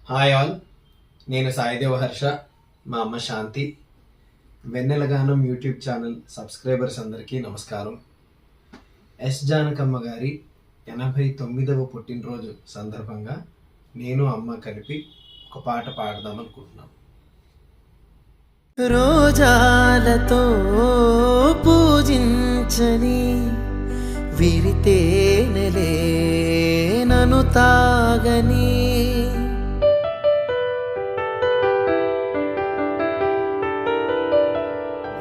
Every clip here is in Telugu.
హాయ్ ఆల్, నేను సాయిదేవ హర్ష. మా అమ్మ శాంతి. వెన్నెలగానం యూట్యూబ్ ఛానల్ సబ్స్క్రైబర్స్ అందరికీ నమస్కారం. ఎస్ జానకమ్మ గారి 89వ పుట్టినరోజు సందర్భంగా నేను అమ్మ కలిపి ఒక పాట పాడదాం అనుకుంటున్నాం. రోజాలతో పూజించని విరితేనెలే నను తాగని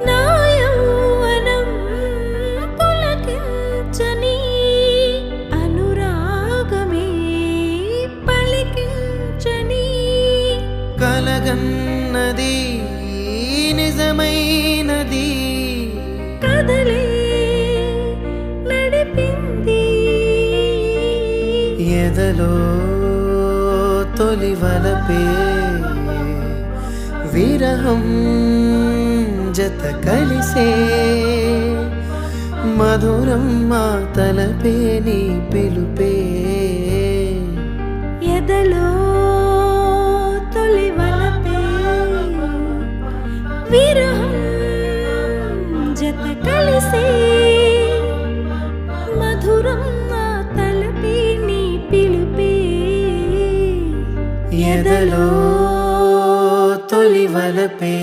నా యౌవనం పులకించని అనురాగమే పలికించని కలగన్నది నిజమైనది కదలే నడిపింది ఎదలో తొలి వలపే విరహం జత కలిసే మధురం మా తలపే నీ పిలుపే ఎదలో తొలి వలపే విరహం జత కలిసే మధురం నా తలపే నీ పిలుపే ఎదలో తొలి వలపే